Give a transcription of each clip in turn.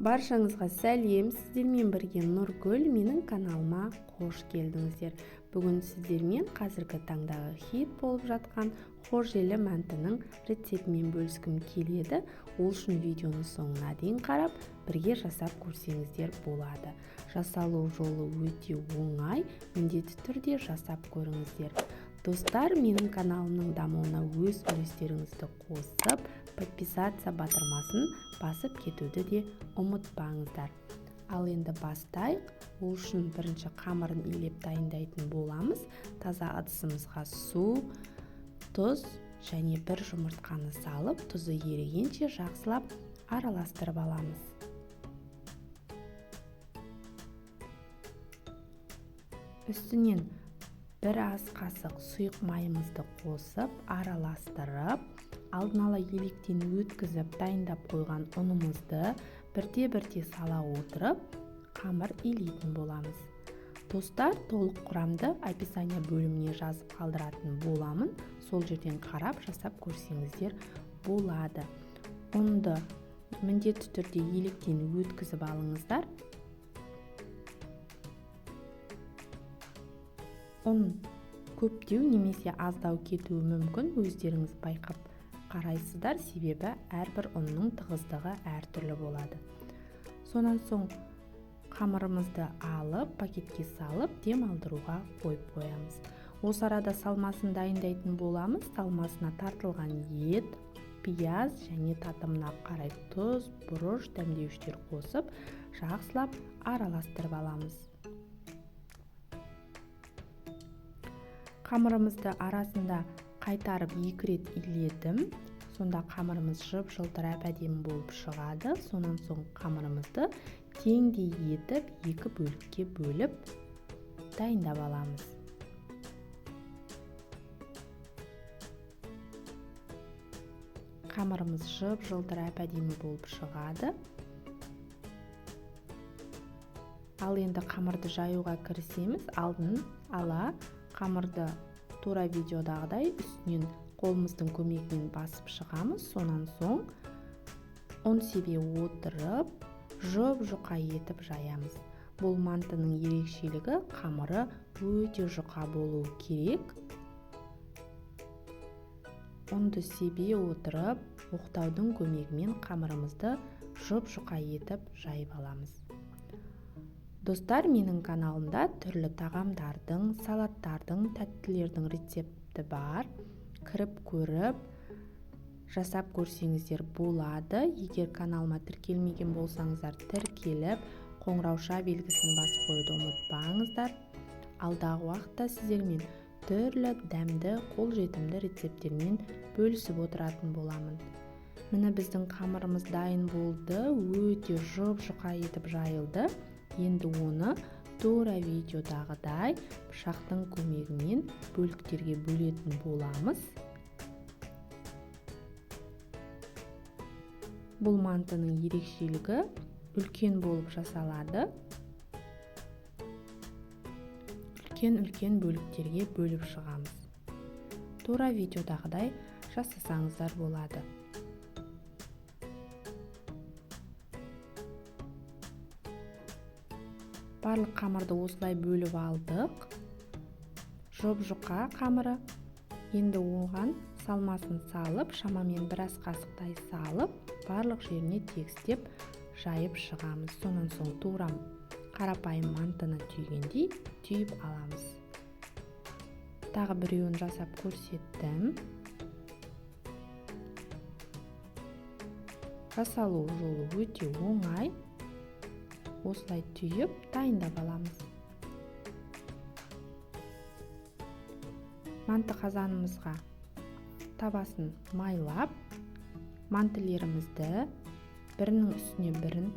Баршаңызға сәлем, сіздермен бірге Нұргүл, менің каналыма қош келдіңіздер. Бүгін сіздермен қазіргі таңдағы хит болып жатқан хожелі мәнтінің рецептімен бөліскім келеді. Ол үшін видеоны соңына дейін қарап, бірге жасап көрсеңіздер болады. Жасалу жолы өте оңай, міндетті түрде жасап көріңіздер. Достар, менің каналымның дамуына өз үлестеріңізді қосып, подписаться батырмасын басып кетуді де ұмытпаңыздар. Ал енді бастайық. Ол үшін бірінші қамырын илеп дайындайтын боламыз. Таза ыдысымызға су, тұз және бір жұмыртқаны салып, тұзы ерігенше жақсылап араластырып аламыз. Үстінен бір ас қасық сұйық майымызды қосып, араластырып, алдын ала електен өткізіп дайындап қойған ұнымызды бірте-бірте сала отырып, қамыр илейтін боламыз. Достар, толық құрамды описание бөліміне жазып қалдыратын боламын. Сол жерден қарап жасап көрсеңіздер болады. Ұнды міндетті түрде електен өткізіп алыңыздар. Ұн көптеу немесе аздау кетуі мүмкін, өздеріңіз байқап қарайсыздар, себебі әрбір ұнның тығыздығы әртүрлі болады. Сонан соң қамырымызды алып, пакетке салып, демалдыруға қойып қоямыз. Осы арада салмасын дайындайтын боламыз. Салмасына тартылған ет, пияз және татымына қарай тұз, бұрыш, дәмдеуіштер қосып, жақсылап араластырып аламыз. Қамырымызды арасында қайтарып 2 рет иледім. Сонда қамырымыз жып-жылтырап әдемі болып шығады. Сонан соң қамырымызды теңдей етіп 2 бөлікке бөліп дайындап аламыз. Қамырымыз жып-жылтырап әдемі болып шығады. Ал енді қамырды жаюға кірісеміз. Алдын ала қамырды тура видеодағыдай үстінен қолымыздың көмегімен басып шығамыз. Сонан соң ұн себе отырып, жұп-жұқа етіп жаямыз. Бұл мантының ерекшелігі, қамыры өте жұқа болуы керек. Ұнды себе отырып, оқтаудың көмегімен қамырымызды жұп-жұқа етіп жайып аламыз. Достар, менің каналымда түрлі тағамдардың, салаттардың, тәттілердің рецепті бар. Кіріп көріп, жасап көрсеңіздер болады. Егер каналыма тіркелмеген болсаңыздар, тіркеліп, қоңырауша белгісін басып қоюды ұмытпаңыздар. Алдағы уақытта сіздермен түрлі дәмді, қолжетімді рецептермен бөлісіп отыратын боламын. Міне біздің қамырымыз дайын болды, өте жұп-жұқа етіп жайылды. Енді оны тура видеодағыдай пышақтың көмегімен бөліктерге бөлетін боламыз. Бұл мантының ерекшелігі үлкен болып жасалады. Үлкен бөліктерге бөліп шығамыз. Тура видеодағыдай жасасаңыздар болады. Барлық қамырды осылай бөліп алдық. Жұп-жұқа қамыры. Енді оған салмасын салып, шамамен бір ас қасықтай салып, барлық жеріне тегістеп жайып шығамыз. Сонан соң тура қарапайым мантыны түйгендей түйіп аламыз. Тағы біреуін жасап көрсеттім. Жасалу жолы өте оңай. Осылай түйіп дайындап аламыз. Манты қазанымызға табасын майлап, мантылерімізді бірінің үстіне бірін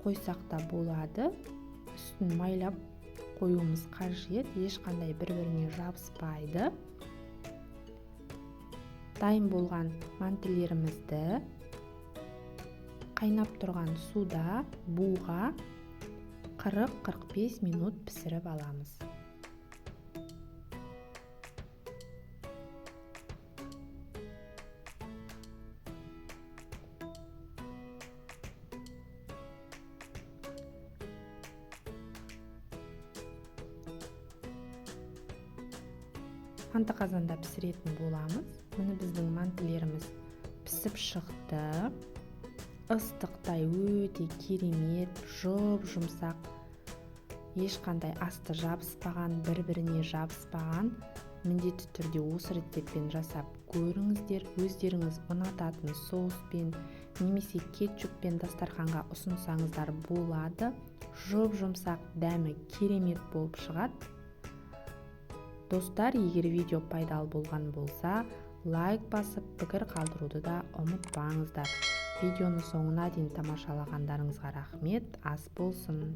қойсақ та болады. Үстін майлап қоюымыз қажет, ешқандай бір-біріне жабыспайды. Дайын болған мантылерімізді қайнап тұрған суда буға 40-45 минут пісіріп аламыз. манты қазанда пісіретін боламыз. Міне біздің мантылеріміз пісіп шықты. Ыстықтай өте керемет, жұмсақ, ешқандай асты жабыспаған, бір-біріне жабыспаған. Міндетті түрде осы рецептпен жасап көріңіздер. Өздеріңіз ұнататын соуспен немесе кетчуппен дастарханға ұсынсаңыздар болады. Жұмсақ, дәмі керемет болып шығады. Достар, егер видео пайдалы болған болса, лайк басып, пікір қалдыруды да ұмытпаңыздар. Видеоны соңына дейін тамашалағандарыңызға рахмет, ас болсын.